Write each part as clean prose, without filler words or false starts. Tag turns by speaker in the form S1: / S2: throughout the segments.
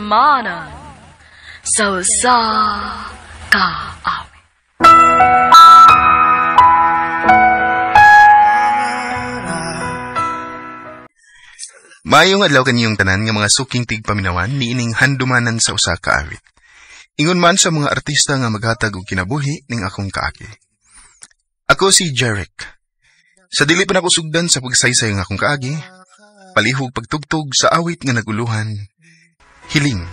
S1: Manan sa kaawit.
S2: Maayong adlaw kaniyong tanan nga mga suking tigpaminawan niining handumanan sa usa ka awit. Ingon man sa mga artista nga maghatag og kinabuhi ning akong kaagi. Ako si Jeric. Sa dili pa nako sugdan sa pagsaysay ng akong kaagi, palihog pagtugtog sa awit nga naguluhan, Hiling.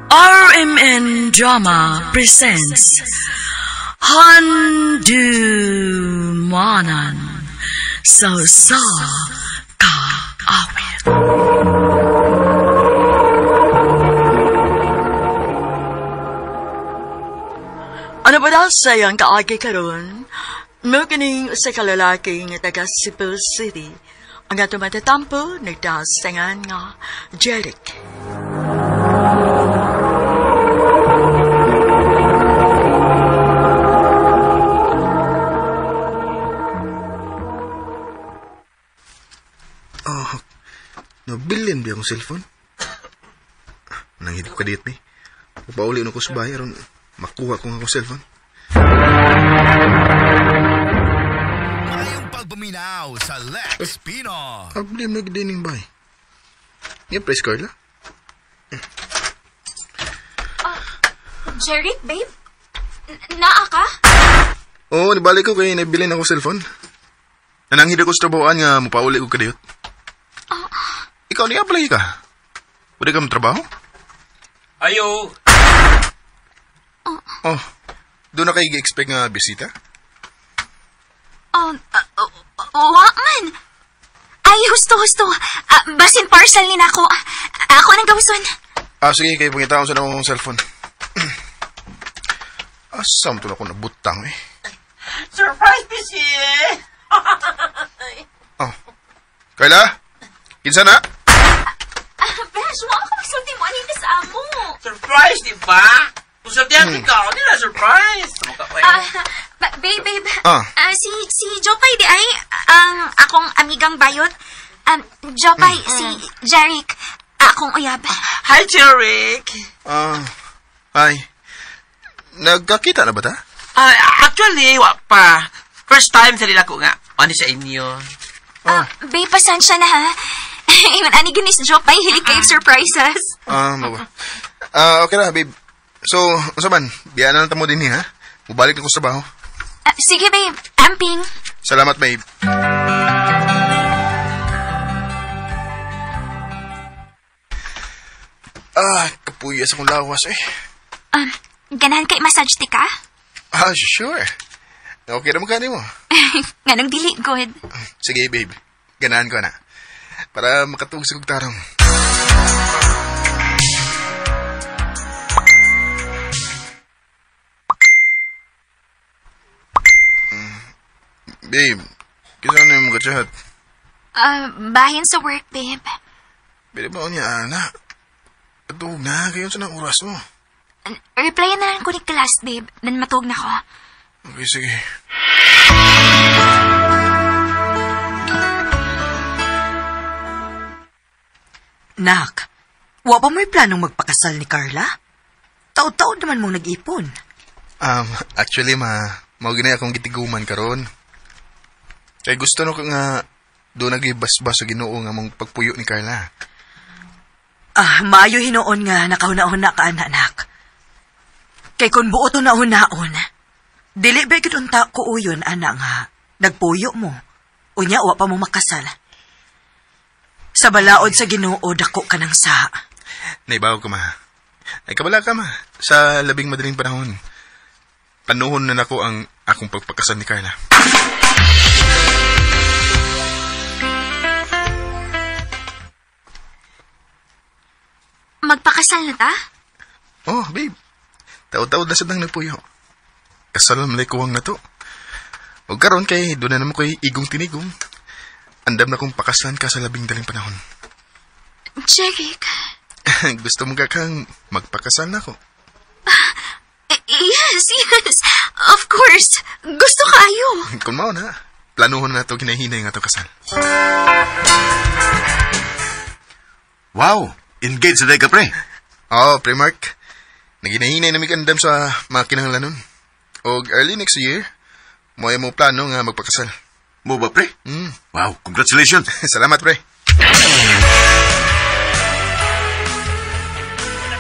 S1: RMN Drama presents Handumanan sa kaawit. Ano ba daw sayang kaagi karon? Mo kining usa ka lalaki nga taga Cebu City ang atong matatampo nagdasangan nga Jeric.
S2: Nabilin ba akong cellphone? Nanghid ko kadit ni. Upauli ko sa bahay aron makuha ko akong cellphone.
S3: Mayong pagbuminaw sa Lex Pino.
S2: Abli magdining bay. Yung press card la?
S4: Jeric, babe? Naa ka?
S2: Oo, nibalik ko kay nabilin ako cellphone. Nananghid ako sa trabahoan nga mupauli ko kadiyot. Ikaw ni apply ka? Pwede ka matrabaho?
S5: Ayo.
S2: Oh, doon na kayo i-expect nga bisita?
S4: Wa man. Ay, husto. Basin parcel ni nako. Ako nang gawson.
S2: Sige, kayo pangitaon sa akong cellphone. Asam to na ako nabutang eh.
S5: Surprise, busy.
S2: Kayla? Kinsa na?
S4: Besh, wala ka magsulti mo. Anita sa amo.
S5: Surprise, di ba? Kung sabihan ikaw, hindi na surprise.
S4: Babe. Si Jopay di ay ang akong amigang bayot. Jopay, si Jeric, akong uyab.
S5: Hi, Jeric.
S2: Hi. Nagkakita na ba ta?
S5: Actually, wa pa. First time sa nila ko nga. Ano sa inyo?
S4: Babe, pasensya na ha. Iman ani ginis Jopay, hilig kayo surprises.
S2: Mawa. Okay na, babe. So, unsa man? Biyaan na mo din ha? Mubalik na ko sa trabaho.
S4: Sige, babe. Amping.
S2: Salamat, babe. Kapuyas akong lawas eh.
S4: Ganahan kay massage ti ka?
S2: Sure. Okay na mo kani mo.
S4: Nganong dili, good.
S2: Sige, babe. Ganahan ko na. Para makatug sa kugtarong. Babe, kisa na yung mga chat?
S4: Bahin sa work, babe.
S2: Pwede ba niya, anak? Patug na, kayo sa nang oras mo.
S4: Replyan na lang ko ni class, babe. Nan matug na ko.
S2: Okay, sige.
S6: Nak, wa pa mo'y planong magpakasal ni Carla? Taod-taod naman mong nag-ipon.
S2: Actually, mao ginay akong gitiguman karon. Kay gusto no ka nga doon nagibasbas sa Ginoo nga mong pagpuyo ni Carla.
S6: Maayo hinoon nga nakahuna-huna ka, anak. Kay kung buo to na hunaon, dili ba gid unta ko uyon, anak nga, nagpuyo mo. Unya, wa pa mo makasal. Sa balaod sa Ginoo, dako ka ng sa.
S2: Naibaw ko, ma. Ay kabala ka, ma. Sa labing madaling panahon. Panuhon na nako ang akong pagpakasal ni Carla.
S4: Magpakasal na ta?
S2: Oh, babe. Taod-taod na sadang nagpuyo. Kasal malay kuwang na to. Huwag karon kay doon na naman ko'y igong tinigong. Andam na kong pakaslan ka sa labing daling panahon.
S4: Jeric.
S2: Gusto mo ka kang magpakasal na ko?
S4: Yes. Of course. Gusto kaayo.
S2: Kung mao na. planuhon na ito ginahinay nga ito kasal.
S3: Wow, engaged na ka, pre.
S2: Oo, pre Mark. Naginahinay na may kandam sa mga kinahanglanon. O early next year, mo ay mo plano nga magpakasal.
S3: Mo ba, pre? Wow, congratulations.
S2: Salamat, pre.
S7: The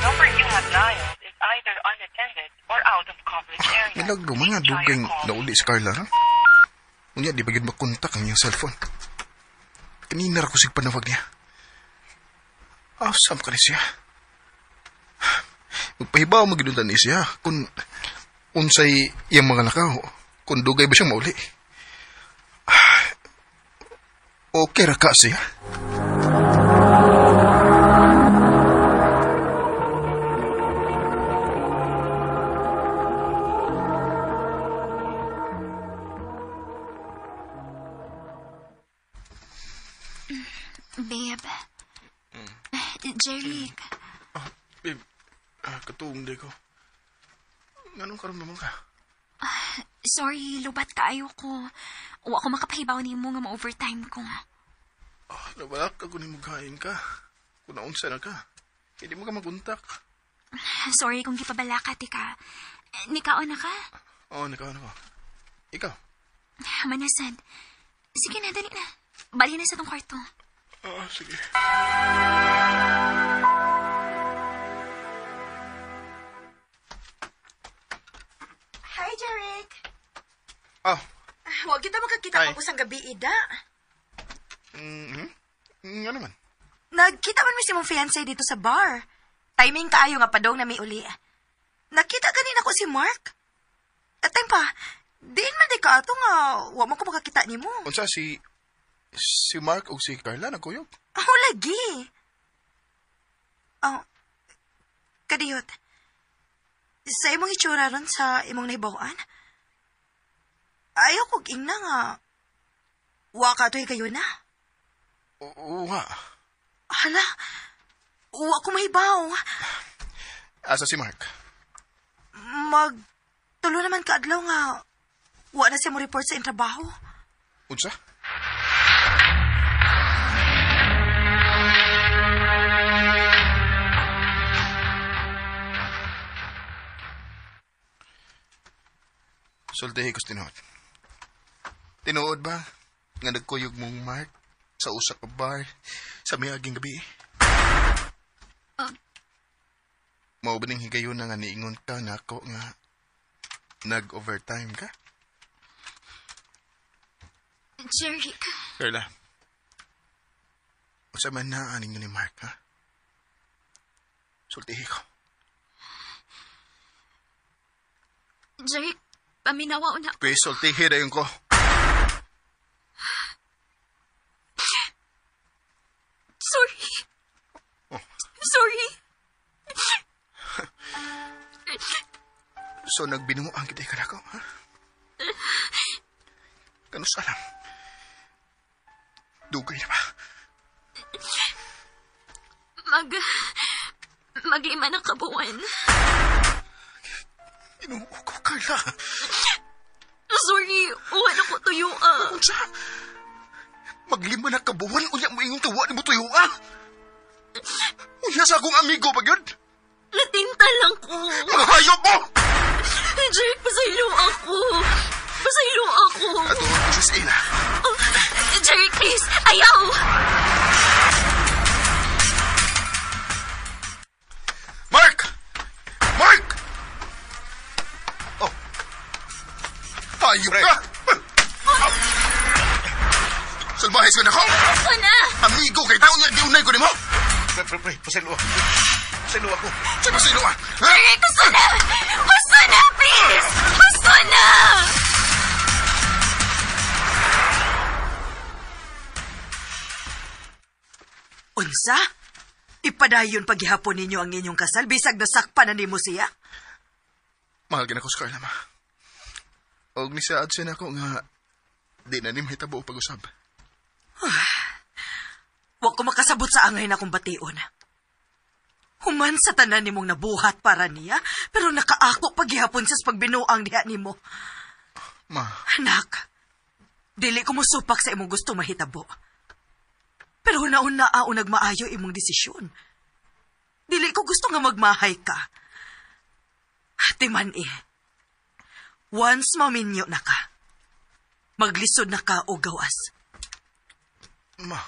S7: number you have dialed is either unattended or out of coverage area.
S2: Milagro, mga dugay nauli si Carla, ha? Unya, di ba yun makontak ang iyong cellphone? Kanina ra ko sig panawag niya. Awesome ka ni siya. Magpahibaw magiduntan ni siya kung unsay iyang mga lakaw, kung dugay ba siyang mauli. Okay ra ka siya?
S4: Babe. Jeric.
S2: Babe, katuong day ko. Ganun karoon naman ka?
S4: Sorry, lubat kaayo ko. Wa ko makapahibaw ni mo nga ma-overtime ko.
S2: Nabalak ako ni magkain ka. Kung naunsa na ka. Hindi mo ka maguntak.
S4: Sorry kung gipabalaka, tika. Nikaon na ka?
S2: Oo, nakaon ako. Ikaw?
S4: Manasan. Sige na, dali na. Bali na sa tong kwarto.
S2: Sige.
S6: Hi, Jeric.
S2: Huwag
S6: kita magkakita
S2: Hi.
S6: pa ang gabi, Ida.
S2: Nga naman.
S6: Nagkita man mi si mong fiancé dito sa bar. Timing kaayo nga padong na may uli. Nakita ganina ko si Mark. At time pa, diin man di ka ato nga, wa mo ko makakita ni mo.
S2: Unsa si Mark o si Carla nagkuyog?
S6: Ako lagi. Kadiyot. Sa imong itsura ron sa imong naibawaan, ayaw kong ingna nga. Wa ka to'y kayo na.
S2: Oo nga.
S6: Hala, wa ko mahibaw.
S2: Asa si Mark?
S6: Tulo naman kaadlaw nga. Wa na siya mo report sa trabaho.
S2: Unsa? Sultihi ko tinuod. Tinuod ba nga nagkuyog mong Mark sa usa ka bar sa miaging gabi? Mao ba ning higayon na nga niingon ka nako nga nag-overtime ka?
S4: Jeric.
S2: Carla, unsa man na aning ni Mark, ha? Sultihi ko.
S4: Jeric, paminawa na.
S2: Please, sultihi dayon ko.
S4: Sorry. Sorry.
S2: So, nagbinuang kita ka na ko, ha? Kanus alam. Dugay na ba?
S4: Maglima ng kabuuan.
S2: Inuuko, Carla.
S4: Sorry, uwan ako tuyo
S2: Unsa? Maglima na kabuwan, unya mo ingong tuwa ni mo tuyo, ah? Unya sa akong amigo ba yun?
S4: Natinta lang ko.
S2: Mga hayop mo!
S4: Jeric, pasaylo ako. Pasaylo ako.
S2: Katuwa ko si Sina.
S4: Jeric, please. Ayaw.
S2: Mark! Mark! Oh. Hayop ka! Salbahes ka na ko!
S4: Gusto na.
S2: Amigo kay tao niya, diunay ko ni mo!
S3: Pre, pasalo ako. Pasalo ako.
S2: Sino sino ah? Ha?
S4: Jeric, gusto na. Gusto na, please. Gusto na.
S6: Unsa? Ipadayon paghihapon ninyo ang inyong kasal, bisag nasakpan na nimo siya.
S2: Mahal ka na ko sa Carla, ma. Og ni saad siya na ako nga di na ni mahitabo o pag-usab.
S6: Wa ko makasabot sa angay na kong bation. Human sa tanan nimong nabuhat para niya, pero nakaako paghihapon sa pagbinuang diha nimo.
S2: Ma,
S6: Anak, Dili ko musupak sa imong gusto mahitabo. Pero hunaon nagmaayo imong desisyon. Dili ko gusto nga magmahay ka. Ate man once maminyo na ka, maglisod na ka o gawas.
S2: Ma.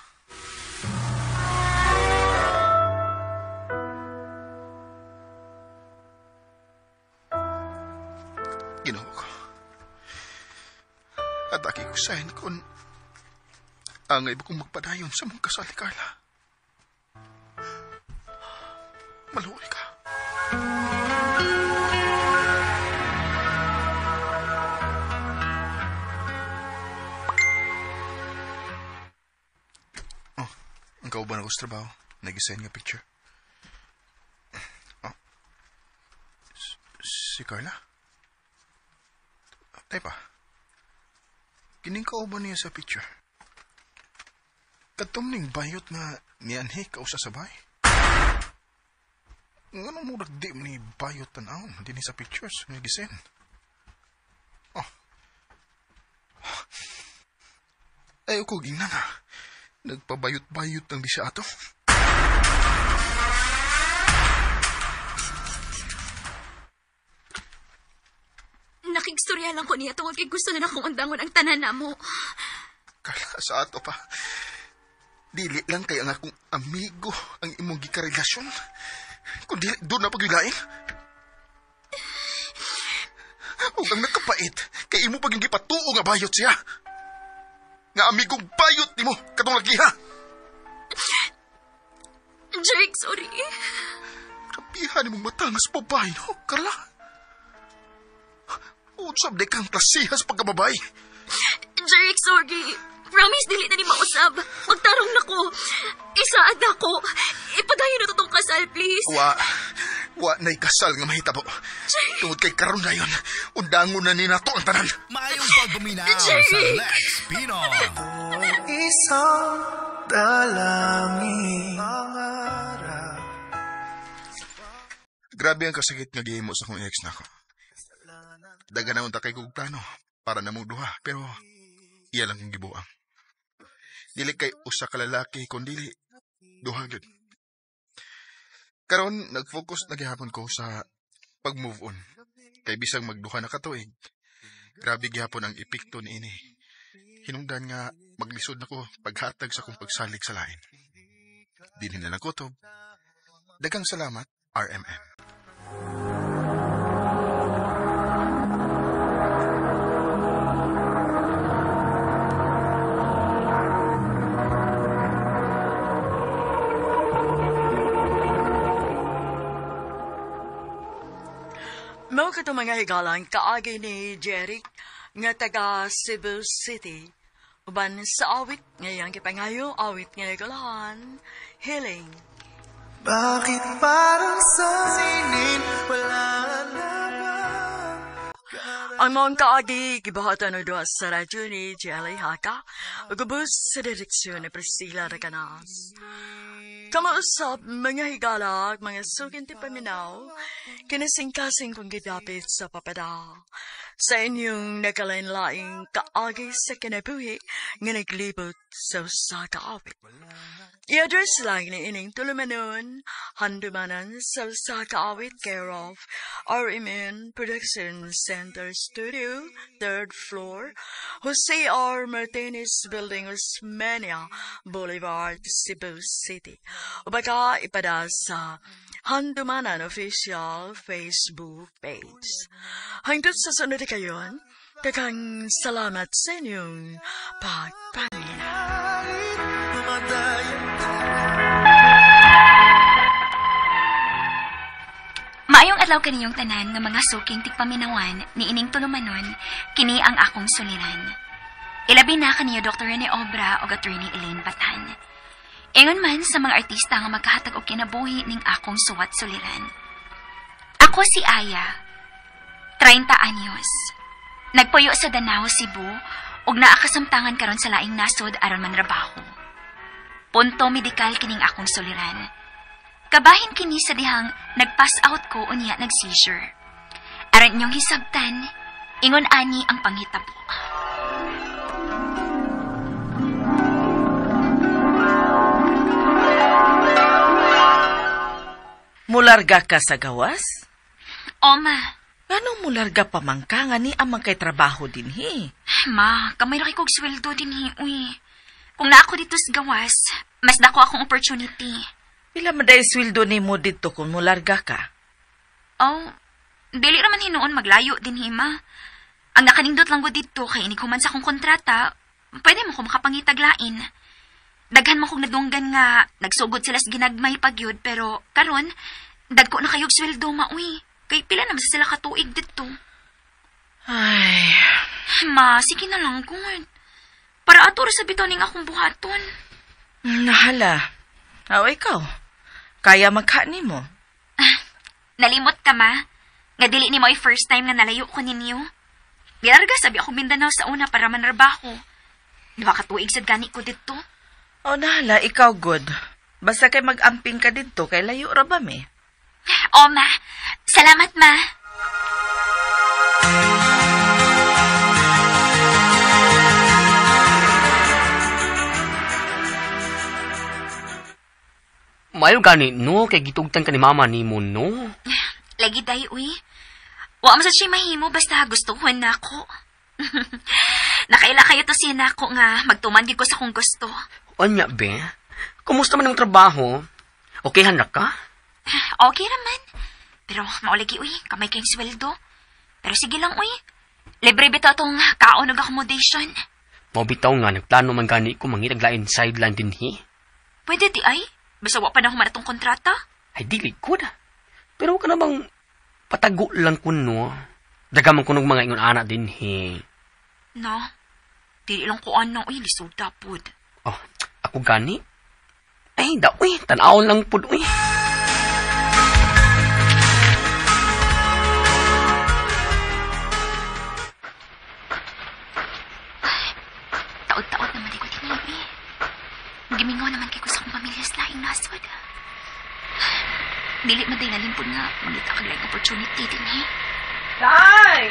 S2: Ginawa ko. Atake ko sahin kung angay ba kong magpadayon sa mong kasal, Carla. Maluoy ka. Oh, ang kauban ako sa trabaho. Nag-isend nga picture. Oh. Si Carla? Tepa, kining kauban niya sa picture. Katong ning bayot nga niyanhi ka usa sa bay. Nganong murag di ni bayot tan-aw din sa pictures nga gisend. Oh. Ayaw ko gingnan ha. Nagpabayot-bayot lang di siya ato.
S4: Nakigstorya lang ko niya tungod kay gusto na akong undangon ang tanan namo.
S2: Kala sa ato pa. Dili lang kaya nga akong amigo ang imong gikarelasyon. Kung dili, doon na paghilain. Huwag ang nakapait, kay imo paging gipatuo nga bayot siya. Nga amigong bayot ni mo, katong lagiha.
S4: Jake, sorry.
S2: Rabihan ni mong matangas babae, no, Carla? Unsab de kang klasiha sa pagkababay.
S4: Jake, sorry. Promise, dili na ni mausab. Magtarong na ko. Isaad na ko. Ipadayon na totong kasal, please.
S2: Wa na'y kasal nga mahitabo. Tungod kay karon na yun, undangon na ni nato ang tanan.
S3: Mayong pagbuminaw sa Lex Pino.
S8: Isang dalangin pangarap.
S2: Grabe ang kasakit nga gihimo sa kong ex nako. Daga na unta kay kong plano para namong duha, pero iya lang ang gibuang. Dili kay usa ka lalaki kundi duha gyud. Karon nag-focus na gihapon ko sa pag-move on. Kay bisang magduha na katuig, grabe gihapon ang epekto niini. Hinungdan nga maglisod nako paghatag sa kong pagsalig sa lain. Dinhi na nakutob. Daghang salamat, RMM.
S1: Mao kato mga higalang kaagi ni Jeric nga taga Cebu City. Uban sa awit ngayang kipangayo, awit nga nagalahan, Healing.
S8: Bakit parang sa sinin wala na ba?
S1: Ang mga kaagi gibahatan no doa sa radyo ni Jelly Haka, ugubos sa direksyon ni Priscilla Rekanas. Kamausap, mga higala, mga sukinti paminaw, kinasing-kasing kong gidapit sa papada. Sa inyong nagalain-laing kaagi sa kinabuhi nga naglibot sa usa kaawit. I-address lang ni ining tulumanon, handumanan sa usa kaawit care of RMN Production Center Studio, 3rd floor, Jose R. Martinez Building, Osmeña Boulevard, Cebu City. O baka ipada sa Handumanan Official Facebook page. Hangtod sa sunod kayon, daghang salamat sa inyong pagpamina.
S4: Maayong adlaw kaniyong tanan nga mga suking tigpaminawan ni ining tulumanon kini ang akong suliran. Ilabi na kaniyo Dr. Rene Obra o Attorney Elaine Batan. Ingon man sa mga artista nga magkahatag og kinabuhi ning akong suwat suliran. Ako si Aya, 30 anyos. Nagpuyo sa Danao, Cebu ug naa kasamtangan karon sa laing nasod aron manrabaho. Punto medikal kining akong suliran. Kabahin kini sa dihang nag-pass out ko unya nag-seizure. Aron inyong hisabtan, ingon ani ang panghitabo.
S9: mularga ka sa gawas?
S4: O, ma.
S9: Ganong mularga pa man ka nga ni amang kay trabaho din hi?
S4: Ma, kamay laki kong sweldo din hi, uy. Kung na ako dito sa gawas, mas dako akong opportunity.
S9: Pila maday sweldo ni mo dito kung mularga ka?
S4: Oh, dili raman hinoon maglayo din hi, ma. Ang nakanindot lang ko dito kay inikuman sa akong kontrata, pwede mo ko makapangitaglain. Daghan mo kong nadunggan nga, nagsugod sila sa ginagmay pagyod, pero karon dagko na kayog sweldo, ma, uy. Kay pila naman sa sila katuig dito.
S9: Ay...
S4: Ma, sige na lang, good. Para ato sa bitoning akong buhaton.
S9: Nahala. Aw, ikaw. Kaya magkani mo.
S4: Nalimot ka, ma. Nga dili ni mo ay first time nga nalayo ko ninyo. Bilarga, sabi ako Mindanao sa una para manarbaho. Diba katuig sa gani ko dito?
S9: O nahala, ikaw good. Basta kay mag-amping ka dito, kay layo ra ba me?
S4: O, ma. Salamat, ma.
S10: Mayo gani, no? Kay gitugtan ka ni mama ni mo, no?
S4: Lagi day, uy. Wa mo sa siya mahimo, basta gustuhan na ako. Nakaila kayo to siya na ako nga magtuman ko sa kong gusto.
S10: Anya, be? Kumusta man ang trabaho? Okay na ka?
S4: Okay naman. Pero maulagi, uy, kamay kayong sweldo. Pero sige lang, uy. Libre bito itong kaon ng accommodation.
S10: Mabitaw nga, nagplano man gani ko mangitaglain sideline din hi.
S4: Pwede di ay? Basta wa pa na human itong kontrata?
S10: Ay, dili ko na. Pero ka na bang patago lang ko, no? Dagaman ko ng mga ingon anak din hi.
S4: No? Dili lang ko ano, uy, lisod dapod.
S10: Oh, ako gani? Ay, da, uy, tanaw lang po, uy.
S4: Taod-taod naman di ko tinibi. Gimingaw naman kay ko sa akong pamilya sa laing nasod. Dili man tayo nalimpod nga mangita kag laing opportunity din, eh.
S10: Day!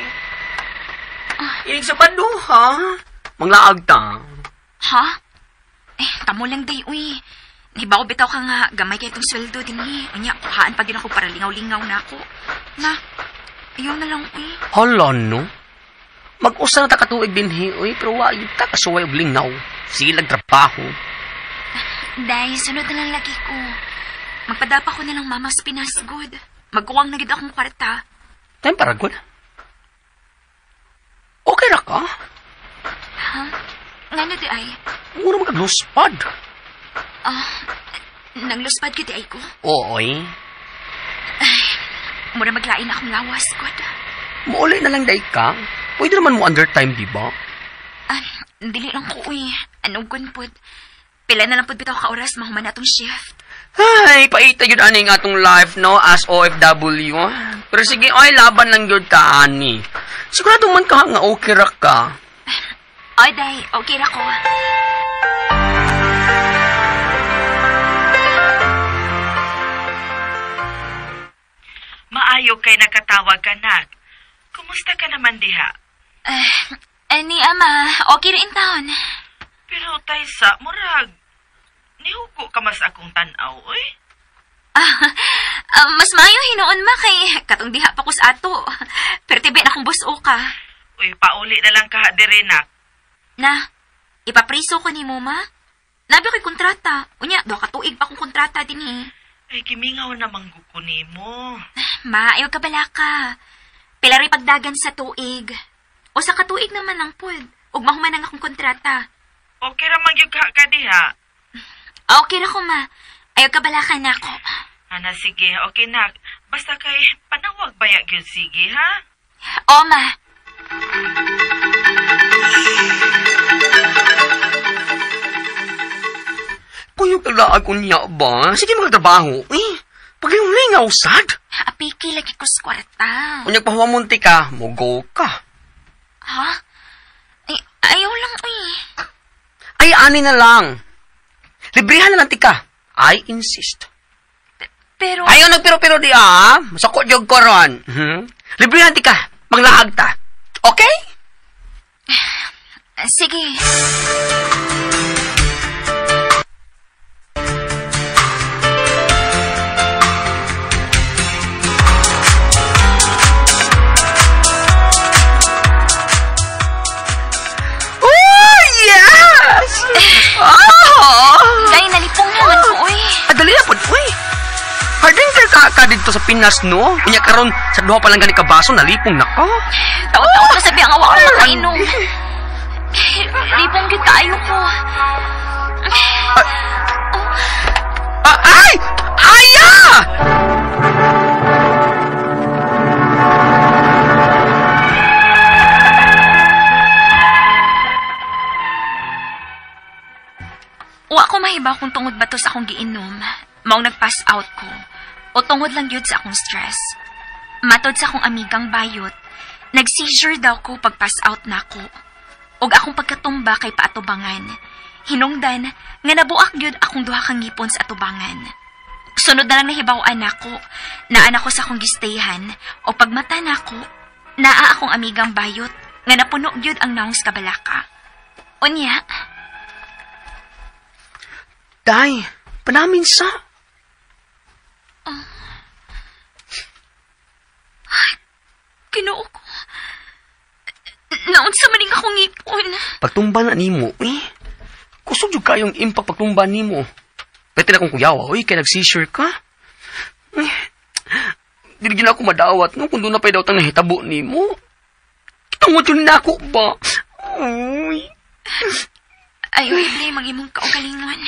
S10: Inig sa pando, ha? Manglaag ta.
S4: Ha? Tamo lang day, uy. Nahibaw bitaw ka nga, gamay kay itong sweldo din, eh. Unya, kuhaan pa din ako para lingaw-lingaw na ako. Na, ayaw na lang, uy.
S10: Hala, no? Mag-usa na ta katuig din, uy, pero wa yung kakasuway og lingaw. Silag trabaho.
S4: Day, sunod na lang lagi ko. Magpadapa ko na lang mama sa Pinas, good. Magkuwang na gid akong kwarta.
S10: Time para good. Okay na ka?
S4: Ha? Nga na di ay?
S10: Muna magluspad.
S4: Nangluspad ka di ay ko?
S10: Oo, eh.
S4: Muna maglain akong lawas, good.
S10: Mauli na lang day ka. Pwede naman mo undertime, di ba?
S4: Dili lang ko, uy. Anong gunpod? Pila na lang pud bitaw ka oras mahuman na atong shift.
S10: Ay, paita yun ani nga atong life, no? As OFW. Pero sige, ay, laban lang yun ka, ani. Sigurado man ka nga okay ra ka.
S4: Ay, day, okay ra ko.
S11: Maayo kay nakatawag ka na. Kumusta ka naman diha?
S4: Ni ama, okay rin taon.
S11: Pero Taysa, murag, nihugo ka mas akong tanaw, oy?
S4: Mas maayo hinoon ma kay katong diha pa ko sa ato. Pero tibi na akong buso ka.
S11: Uy, pauli na lang ka dire nak.
S4: Na, ipapriso ko ni mo, ma. Nabi ko'y kontrata. Unya, do katuig pa akong kontrata din eh.
S11: Ay, kimingaw na manggukuni mo.
S4: Ma, ayaw ka bala ka. Pilari pagdagan sa tuig. O sa katuig naman ang pod. Ug mahuman ang akong kontrata.
S11: Okay ra magyug ka diha.
S4: Okay na ko, ma. Ayaw ka bala ka na ako.
S11: Ana, sige, okay na. Basta kay panawag baya gyud sige, ha?
S4: O, ma.
S10: Kuyo kalaan ko niya ba? Sige magtrabaho. Paglingaw sad.
S4: Apiki lagi ko sa kwarta.
S10: Unyag pahuwamunti ka, mugo ka.
S4: Ha? Ay, ayaw lang, uy.
S10: Ay, ani na lang. Librihan na lang tika. I insist.
S4: Pero...
S10: Ayaw nagpiro-piro di Masako jog ko ron. Librihan tika. Maglaag ta. Okay?
S4: Sige. Day, nalipong naman ko, uy.
S10: Adali na po, uy. Hardinger ka dito sa Pinas, no? Unya karon sa duha pa lang gani ka baso, nalipong na ka.
S4: Taot-taot na sabi ang awa ko makainom. Lipong kita, ayoko.
S10: Ay! Aya!
S4: Wa ko mahibaw kung tungod ba to sa akong giinom. Maong nag-pass out ko. O tungod lang yun sa akong stress. Matod sa akong amigang bayot, nag-seizure daw ko pag-pass out na ko. Og akong pagkatumba kay paatubangan. Hinungdan nga nabuak yun akong duha kang ngipon sa atubangan. Sunod na lang nahibawan ako, naan ako sa akong gistayhan, o pagmata na ako, naa akong amigang bayot, nga napuno yun ang naong sa kabalaka. Unya,
S10: Day, panamin sa.
S4: Ginoo ko. Naon sa maning akong ngipon.
S10: Pagtumba na nimo, kusog yung kayong impact pagtumba nimo. Pwede na kong kuyawa, kaya nag-seizure ka. Dili na ako madawat, no? Kung doon na pa daw tang nahitabo nimo. Kitangod yun na ako ba?
S4: Ayaw iblay mag-imong kaugalingon.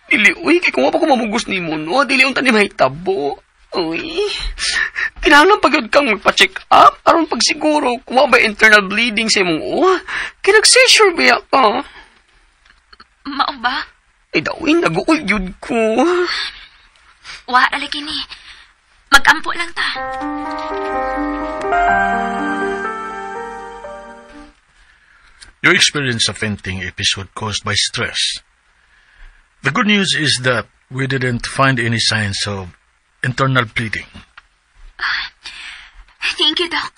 S10: Dili, kaya kung pa ko mamugos nimo, no? Dili yung tanim mahitabo. Kinahanglan pag kang magpa-check up, aron pagsiguro kung ba internal bleeding sa imong kaya nag-seizure ba ka?
S4: Mao ba?
S10: Dawin, nag-uul yun ko.
S4: Wala lagi ni. Mag-ampo lang ta.
S12: You experienced a fainting episode caused by stress. The good news is that we didn't find any signs of internal bleeding.
S4: Thank you, Doc.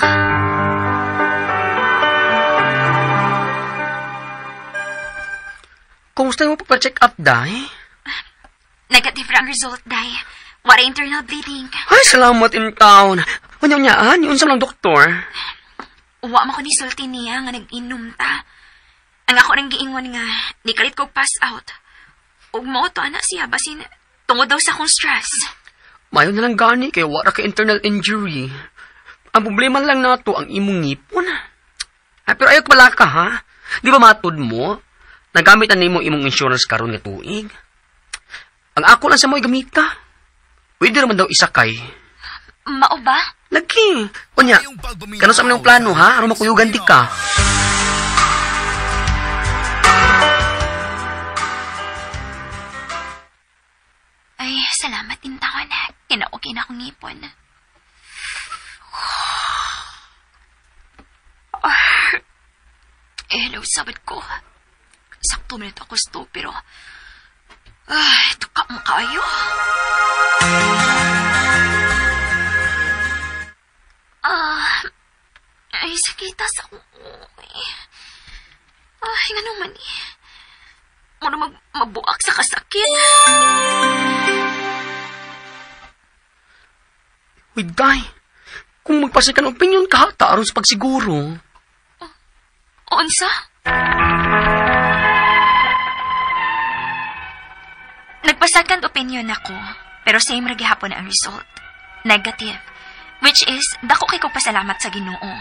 S10: Kumusta mo pa-check up, Day?
S4: Negative ang result, Day. Wala internal bleeding.
S10: Ay, salamat in town. Unyaan, yun sa lang doktor.
S4: Uwa mo ko ni sulti niya nga nag-inom ta. Ang ako nang giingon nga, di kalit ko pass out. Ug mo to anak siya, basin tungod daw sa akong stress.
S10: Mayon na lang gani, kaya wala ka internal injury. Ang problema lang na to, ang imong ngipon. Pero ayaw pala ka, ha? Di ba matod mo? Nagamit na nimo imong insurance karon nga tuig. Ang ako lang sa mo gamita. Pwede naman daw isakay.
S4: Mao ba?
S10: Lagi. Kunya, kano sa aming plano, ha? Aron makuyugan di ka.
S4: Ay, salamat din taon. Kinaugin akong ngipon. Hello, sabad ko. Sakto minute ako sto, pero... tuka mo kayo. Ay, sakitas ako. Ay, nga naman eh. Muna mabuak sa kasakit.
S10: Uy, Day. Kung magpasay ka ng opinion ka, taaron sa pagsiguro.
S4: Unsa? Nagpa-second opinion ako, pero same ra gihapon ang result. Negative. Which is, dako kay kong pasalamat sa Ginoo.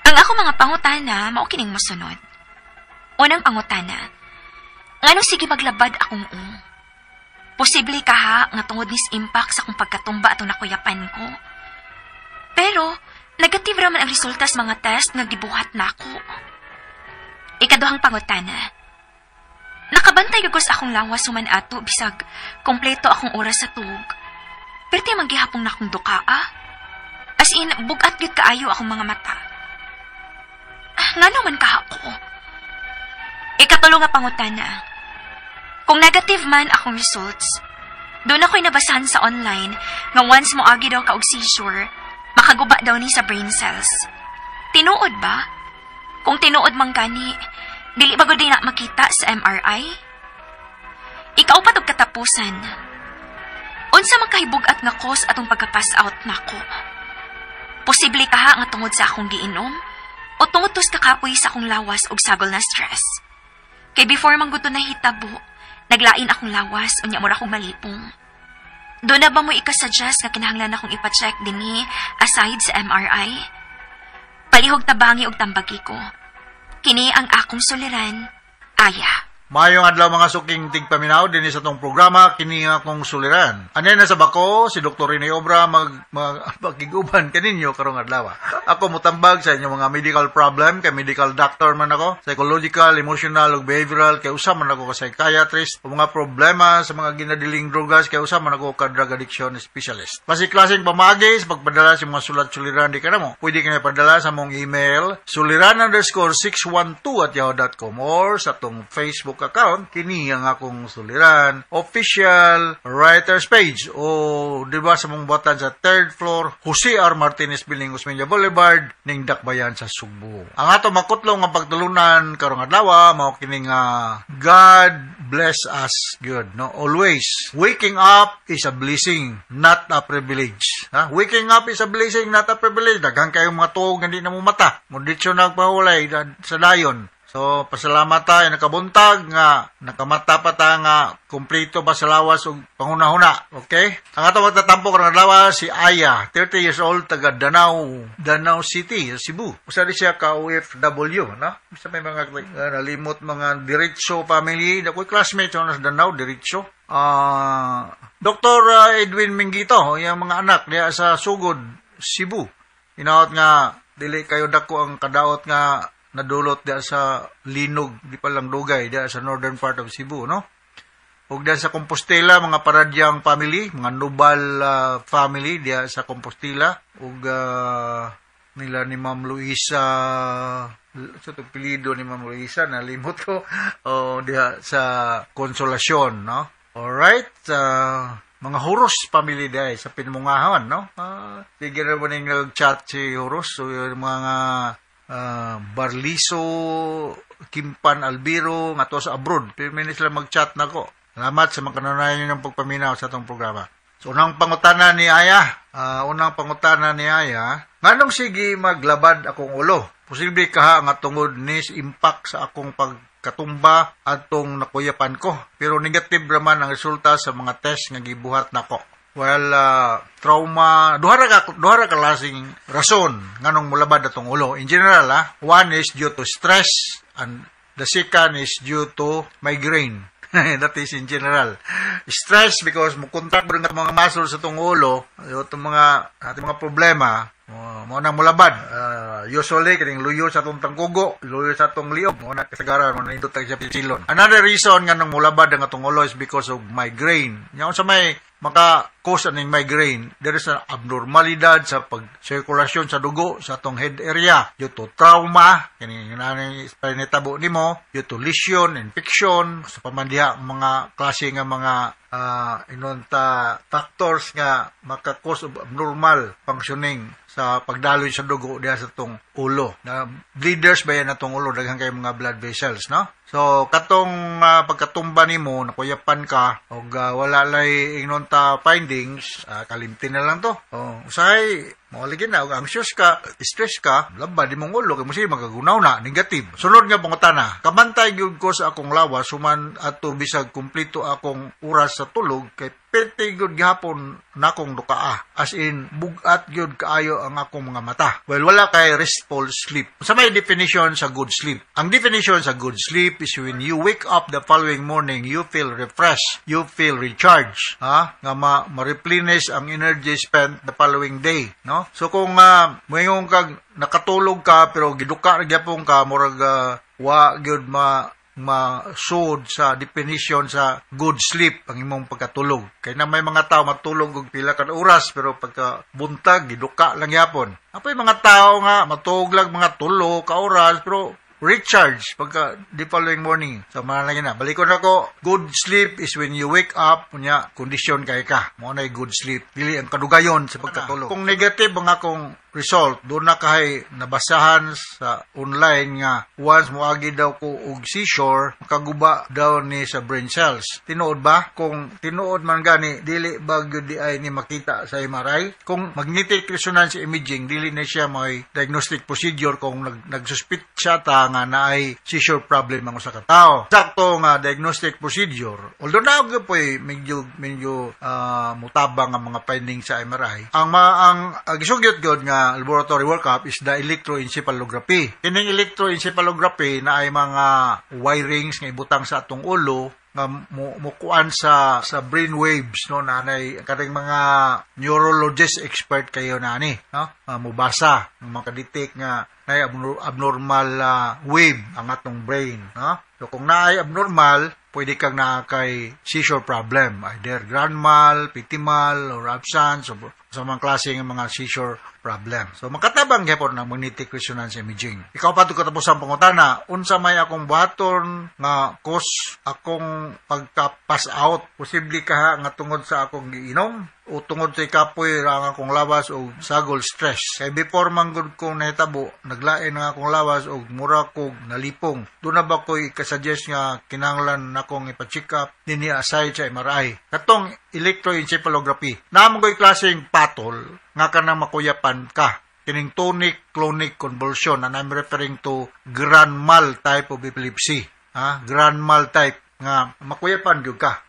S4: Ang ako mga pangutana, mao kining masunod. Unang pangutana, ngano sige maglabad akong Posible ka ha, nga tungod nis impact sa akong pagkatumba atong nakuyapan ko. Pero, negative raman ang resulta sa mga test nga gibuhat na ako. Ikaduhang pangutana, nakabantay ko sa akong lawas suman ato bisag kompleto akong oras sa tug. Pero di manggihapong na akong dukaa. As in, bugat gyud kaayo akong mga mata. Nga naman ka ako. Ikatulo nga pangutana, kung negative man akong results, doon ako'y nabasahan sa online nga once mo agi daw ka og seizure, makaguba daw ni sa brain cells. Tinuod ba? Kung tinuod man gani, dili ba gud na makita sa MRI? Ikaw pa tog katapusan. Unsa man kahibugat nga cause atong pagka-pass out nako? Posible ka ha nga tungod sa akong giinom o tungod tos kakapoy sa akong lawas og sagol na stress? Kay before mangguto na hitabo, naglain akong lawas, unya mura akong malipong. Doon na ba mo ikasuggest nga kinahanglan akong ipacheck dinhi aside sa MRI? Palihog tabangi og tambagi ko. Kini ang akong suliran, Aya.
S13: Mayong adlaw mga suking tigpaminaw din sa tong programa kini nga akong suliran. Anay na sa bako si Dr. Rene Obra magkiguban kaninyo karong adlaw. Ako motambag sa inyong mga medical problem kay medical doctor man ako, psychological, emotional ug behavioral kay usa man ako ka psychiatrist, o mga problema sa mga ginadiling drugas kay usa man ako ka drug addiction specialist. Basi klaseng pamagi sa pagpadala sa mga sulat-suliran di kanamo. Pwede kini padala sa mong email suliran_612@yahoo.com or sa tong Facebook account, kini ang akong suliran, official writer's page, o diba sa mong buhatan sa 3rd floor, Jose R. Martinez Building, Osmeña Boulevard, ning Dakbayan sa Subo. Ang ato makutlong ang pagtulunan karong adlaw, mao kini nga God bless us good, no? Always. Waking up is a blessing, not a privilege. Ha? Waking up is a blessing, not a privilege. Daghang kayong mga tuog nga di na mo mata. Munditsyo nagpahulay sa dayon. So, pasalamat tayo nakabuntag nga nakamata pa ta nga kumpleto ba sa lawas ug panguna-huna. Okay? Ang ato magtatampo karong adlaw si Aya, 30 years old, taga Danau City, Cebu. Usa di siya ka OFW, no? Bisa may mga nalimot mga diretso family, dakoy classmate sa Danau diretso. Dr. Edwin Mingito, yung mga anak niya sa Sugod, Cebu. Inaot nga dili kayo dako ang kadaot nga nadulot diya sa Linog, di pa lang Dugay, diya sa northern part of Cebu, no? Ug diya sa Compostela, mga Paradyang family, mga Nubal family diya sa Compostela, ug nila ni Ma'am Luisa, sa apelyido ni Ma'am Luisa, nalimot ko, diya sa Consolacion, no? Alright, mga Huros family diya sa Pinmungahan, no? Sige na mo ning nag-chat si Huros, so yung mga Barliso, Kimpan, Albiro, nga to sa abroad. Pero minutes lang mag-chat na ko. Salamat sa mga kananayan ng pagpaminaw sa itong programa. So, unang pangutana ni Aya, nganong sige maglabad akong ulo? Posible kaha nga tungod nis impact sa akong pagkatumba atong nakuyapan ko. Pero negative raman ang resulta sa mga test nga gibuhat nako. Well, trauma, duha ra ka lasing rason nganong mulabad atong ulo. In general, one is due to stress and the second is due to migraine. That is in general. Stress because mukontak ba nga mga muscles sa atong ulo, itong mga problema, mo nang mulabad. Usually kining luyo sa atong tangkugo, luyo sa atong liog, mo na kasagaran mo nindot tag sa pisilon. Another reason nga nang mulabad ang atong ulo is because of migraine. Nya sa may maka-cause ng migraine, there is an abnormalidad sa pag-circulation sa dugo sa atong head area due to trauma, pinitabo nimo, due to lesion, infection, sa pamandiha mga klase nga mga factors nga maka-cause of abnormal functioning sa pagdaloy sa dugo diha sa atong ulo. Na bleeders ba yan atong ulo, daghang kay mga blood vessels, no? So, katong pagkatumba nimo, nakuyapan ka, o wala lay ingnon ta findings, kalimtin na lang to. Usahay, mawaligin na, anxious ka, stress ka, laba, di mong ulo, kaya mo siya magagunaw na, negative. Sunod nga pangutana, kabantay gyud ko sa akong lawas, suman ato bisag kumplito akong oras sa tulog, kay pwede gyud gihapon na akong dukaa. As in, bugat gyud kaayo ang akong mga mata. Well, wala kay restful sleep. Sa may definition sa good sleep. Ang definition sa good sleep is when you wake up the following morning, you feel refreshed, you feel recharged, nga ma-replenish ang energy spent the following day, no? So kung mayong kag nakatulog ka pero giduka ra gyapon ka, murag wa gyud ma-sud sa definition sa good sleep ang imong pagkatulog. Kaya na may mga tao matulog og pila ka oras pero pagka buntag giduka lang yapon. Apay mga tao nga matulog lang mga 3 ka oras pero recharge pagka the following morning. So manalangin na. Balikon ako, good sleep is when you wake up, kunya, kondisyon kay ka. Mo na good sleep. Dili ang kadugayon sa pagkatulog. Kung negative ang akong result. Doon na kahay nabasahan sa online nga once moagi daw ko og seizure, makaguba daw ni sa brain cells. Tinuod ba? Kung tinuod man gani, dili ba gyud di ay ni makita sa MRI? Kung magnetic resonance imaging, dili na siya may diagnostic procedure kung nagsuspit siya ta nga naay seizure problem ang usa ka tawo. Sakto nga diagnostic procedure. Although na po medyo mutabang ang mga findings sa MRI. Ang gisugyot gyud nga laboratory workup is the electroencephalography. Kining electroencephalography na ay mga wirings nga ibutang sa atong ulo nga mukuan sa brain waves, no, nanay kading mga neurologist expert kayo nani, no, mubasa ng mga kaditik nga nay abnormal wave ang atong brain, no. So kung naay abnormal, pwede kang nakakay seizure problem, either grand mal, petit mal, or absence, o sa mga klase ng mga seizure problem. So, makatabang gyapon ng magnetic resonance imaging. Ikaw pa ito katapos ang pangutana, unsa may akong buhaton nga cause akong pagka-pass out. Posible ka nga tungod sa akong giinom o tungod sa kapoy ra nga akong lawas o sagol stress. Kay before manggod kong nahitabo, naglain nga akong lawas o mura kog nalipong. Doon na ba ko'y ikasuggest nga kinanglan na akong ipa-check up nini aside sa MRI. Katong electroencephalography. Naman ko'y klaseng patol nga kanang makuyapan ka. Kining tonic-clonic convulsion, and I'm referring to grand mal type of epilepsy. Grand mal type nga makuyapan gyud ka.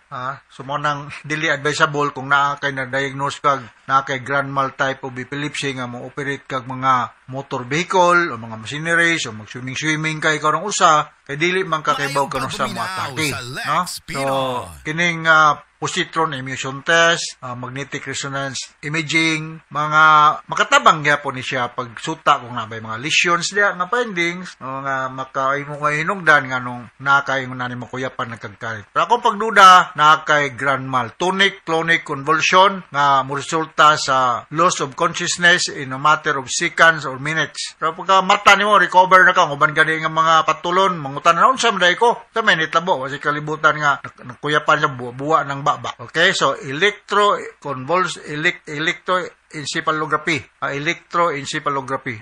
S13: So mo nang dili advisable kung naa kay na diagnose kag naa kay grand mal type of epilepsy nga mo operate kag mga motor vehicle o mga machineries o mag swimming kay karong usa kay dili man kakaibaw kanu sa mga atake, no? So kining positron emission test, magnetic resonance imaging, mga makatabang gyapon ni siya pagsuta kung nabay mga lesions diya nga findings, nga makaimo nga hinungdan nga nung nakay mo nani makuyapan nagkagkalit. Pero akong pagduda nakay grand mal, tonic-clonic convulsion nga mo resulta sa loss of consciousness in a matter of seconds or minutes. Pero pagka mata nimo recover na ka, uban gani nga mga patulon, mangutan na unsa man ko. Sa minute labo kasi kalibutan nga nakuyapan siya buwa ng baba. Okay, so electroencephalography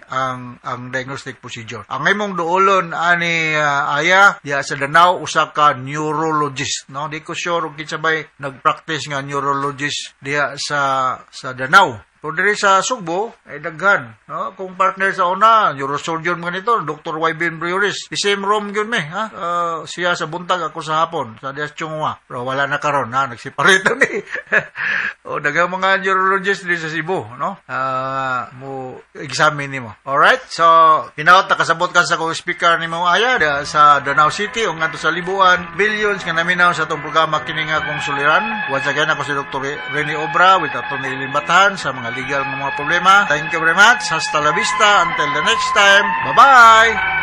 S13: ang diagnostic procedure. Ang imong duolon ani aya diya sa Danau usa ka neurologist, no? Di ko sure kung kinsabay nagpractice nga neurologist diya sa Danau. Pero diri sa Sugbo, ay daghan. No? Kung partner sa una, neurosurgeon mga nito, Dr. Wybin Brioris. The same room yun siya sa buntag, ako sa hapon, sa Dias Chungwa. Pero wala na karon, nagseparate na o daghang mga neurologist diri sa Cebu, no? Mo examine nimo. Alright? So, hinaot nakasabot ka sa kong speaker nimo aya sa Danau City o ngadto sa Libuan, billions nga naminaw sa atong programa kini nga akong suliran. Once again, ako si Dr. Rene Obra with Atty. Eileen Batahan sa mga legal ng mga problema. Thank you very much. Hasta la vista. Until the next time. Bye-bye!